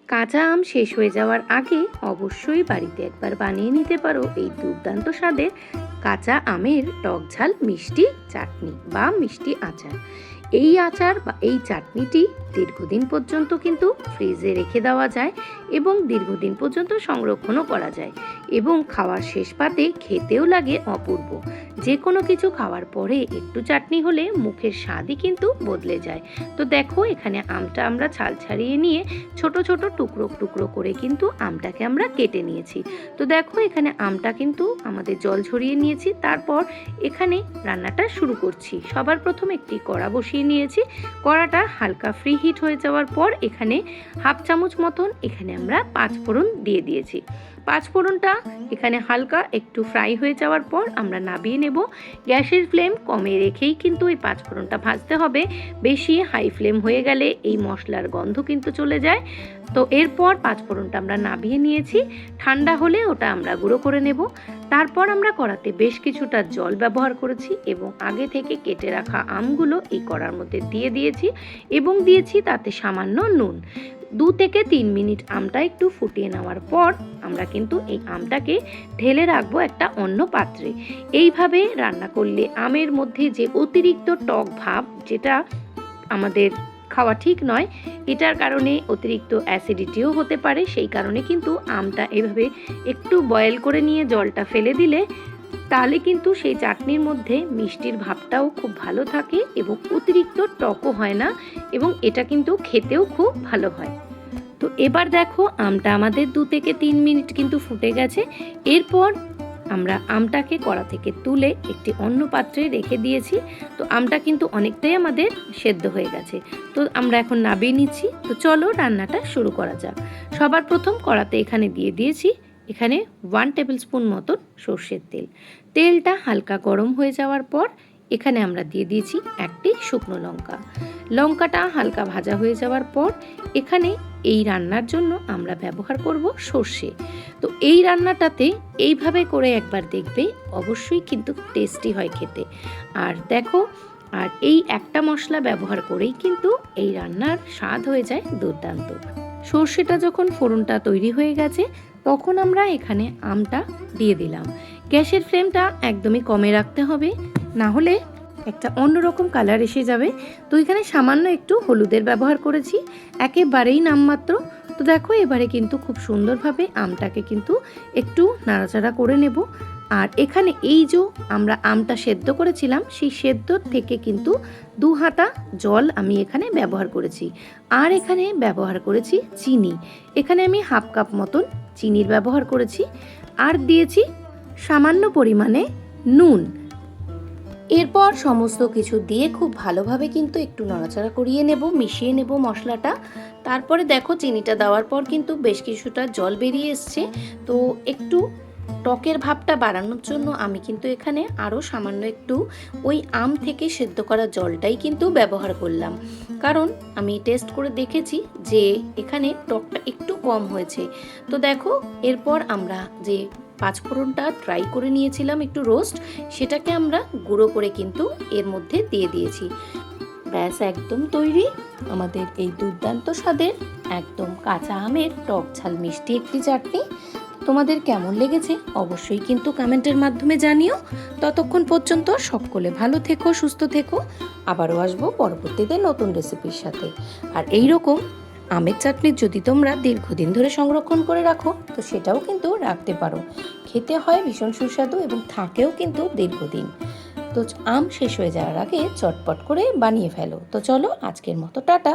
কাঁচা আম শেষ হয়ে যাওয়ার আগে অবশ্যই বাড়িতে একবার বানিয়ে নিতে পারো এই দুর্দান্ত স্বাদের কাঁচা আমের টক ঝাল মিষ্টি চাটনি বা মিষ্টি আচার। এই আচার বা এই চাটনিটি দীর্ঘদিন পর্যন্ত কিন্তু ফ্রিজে রেখে দেওয়া যায় এবং দীর্ঘদিন পর্যন্ত সংরক্ষণও করা যায় এবং খাওয়ার শেষ পাতে খেতেও লাগে অপূর্ব। যে কোনো কিছু খাওয়ার পরে একটু চাটনি হলে মুখের স্বাদই কিন্তু বদলে যায়। তো দেখো এখানে আমটা আমরা ছাল ছাড়িয়ে নিয়ে ছোট ছোট টুকরো টুকরো করে কিন্তু আমটাকে আমরা কেটে নিয়েছি। তো দেখো এখানে আমটা কিন্তু আমাদের জল ঝরিয়ে নিয়েছি। তারপর এখানে রান্নাটা শুরু করছি। সবার প্রথম একটি কড়া বসিয়ে নিয়েছি। কড়াটা হালকা ফ্রি হিট হয়ে যাওয়ার পর এখানে হাফ চামচ মতন এখানে আমরা পাঁচফোড়ন দিয়ে দিয়েছি। পাঁচফোড়নটা এখানে হালকা একটু ফ্রাই হয়ে যাওয়ার পর আমরা নামিয়ে নেব। গ্যাসের ফ্লেম কমে রেখেই কিন্তু এই পাঁচফোড়নটা ভাজতে হবে। বেশি হাই ফ্লেম হয়ে গেলে এই মশলার গন্ধ কিন্তু চলে যায়। তো এরপর পাঁচফোড়নটা আমরা নামিয়ে নিয়েছি। ঠান্ডা হলে ওটা আমরা গুঁড়ো করে নেব। তারপর আমরা কড়াতে বেশ কিছুটা জল ব্যবহার করেছি এবং আগে থেকে কেটে রাখা আমগুলো এই কড়ার মধ্যে দিয়ে দিয়েছি এবং দিয়েছি তাতে সামান্য নুন। 2 থেকে 3 মিনিট আমটা একটু ফুটিয়ে নেওয়ার পর আমরা কিন্তু এই আমটাকে ঢেলে রাখবো একটা অন্য পাত্রে। এইভাবে রান্না করলে আমের মধ্যে যে অতিরিক্ত টক ভাব, যেটা আমাদের খাওয়া ঠিক নয়, এটার কারণে অতিরিক্ত অ্যাসিডিটিও হতে পারে। সেই কারণে কিন্তু আমটা এভাবে একটু বয়েল করে নিয়ে জলটা ফেলে দিলে তাহলে কিন্তু সেই চাটনির মধ্যে মিষ্টির ভাবটাও খুব ভালো থাকে এবং অতিরিক্ত টকও হয় না এবং এটা কিন্তু খেতেও খুব ভালো হয়। তো এবার দেখো আমটা আমাদের 2 থেকে 3 মিনিট কিন্তু ফুটে গেছে। এরপর আমরা আমটাকে কড়া থেকে তুলে একটি অন্য পাত্রে রেখে দিয়েছি। তো আমটা কিন্তু অনেকটাই আমাদের সেদ্ধ হয়ে গেছে। তো আমরা এখন নামিয়ে নিচ্ছি। তো চলো রান্নাটা শুরু করা যাক। সবার প্রথম কড়াতে এখানে দিয়ে দিয়েছি এখানে 1 টেবিল স্পুন মতন সর্ষের তেল। তেলটা হালকা গরম হয়ে যাওয়ার পর এখানে আমরা দিয়ে দিয়েছি একটি শুকনো লঙ্কা। লঙ্কাটা হালকা ভাজা হয়ে যাওয়ার পর এখানে এই রান্নার জন্য আমরা ব্যবহার করব সর্ষে। তো এই রান্নাটাতে এইভাবে করে একবার দেখবে, অবশ্যই কিন্তু টেস্টি হয় খেতে। আর দেখো, আর এই একটা মশলা ব্যবহার করেই কিন্তু এই রান্নার স্বাদ হয়ে যায় দুর্দান্ত। সর্ষেটা যখন ফোড়নটা তৈরি হয়ে গেছে তখন আমরা এখানে আমটা দিয়ে দিলাম। গ্যাসের ফ্লেমটা একদমই কমে রাখতে হবে, না হলে একটা অন্যরকম কালার এসে যাবে। তো এখানে সামান্য একটু হলুদের ব্যবহার করেছি, একেবারেই নামমাত্র। তো দেখো এবারে কিন্তু খুব সুন্দরভাবে আমটাকে কিন্তু একটু নাড়াচাড়া করে নেব। আর এখানে এই যে আমরা আমটা সেদ্ধ করেছিলাম সেই সেদ্ধর থেকে কিন্তু 2 হাতা জল আমি এখানে ব্যবহার করেছি। আর এখানে ব্যবহার করেছি চিনি। এখানে আমি হাফ কাপ মতন চিনির ব্যবহার করেছি আর দিয়েছি সামান্য পরিমাণে নুন। এরপর সমস্ত কিছু দিয়ে খুব ভালোভাবে কিন্তু একটু নাড়াচাড়া করিয়ে নেব, মিশিয়ে নেব মশলাটা। তারপরে দেখো চিনিটা দেওয়ার পর কিন্তু বেশ কিছুটা জল বেরিয়ে এসছে। তো একটু টকের ভাবটা বাড়ানোর জন্য আমি কিন্তু এখানে আরও সামান্য একটু ওই আম থেকে সেদ্ধ করা জলটাই কিন্তু ব্যবহার করলাম, কারণ আমি টেস্ট করে দেখেছি যে এখানে টকটা একটু কম হয়েছে। তো দেখো এরপর আমরা যে পাঁচফোড়নটা ট্রাই করে নিয়েছিলাম একটু রোস্ট, সেটাকে আমরা গুঁড়ো করে কিন্তু এর মধ্যে দিয়ে দিয়েছি। ব্যাস একদম তৈরি আমাদের এই দুর্দান্ত স্বাদের একদম কাঁচা আমের টক ঝাল মিষ্টি একটি চাটনি। তোমাদের কেমন লেগেছে অবশ্যই কিন্তু কমেন্টের মাধ্যমে জানিও। ততক্ষণ পর্যন্ত সকলে ভালো থেকো, সুস্থ থেকো। আবারও আসবো পরবর্তীতে নতুন রেসিপির সাথে। আর এই রকম আমের চাটনি যদি তোমরা দীর্ঘদিন ধরে সংরক্ষণ করে রাখো তো সেটাও কিন্তু রাখতে পারো। খেতে হয় ভীষণ সুস্বাদু এবং থাকেও কিন্তু দীর্ঘদিন। তো আম শেষ হয়ে যাওয়ার আগে চটপট করে বানিয়ে ফেলো। তো চলো আজকের মতো টাটা।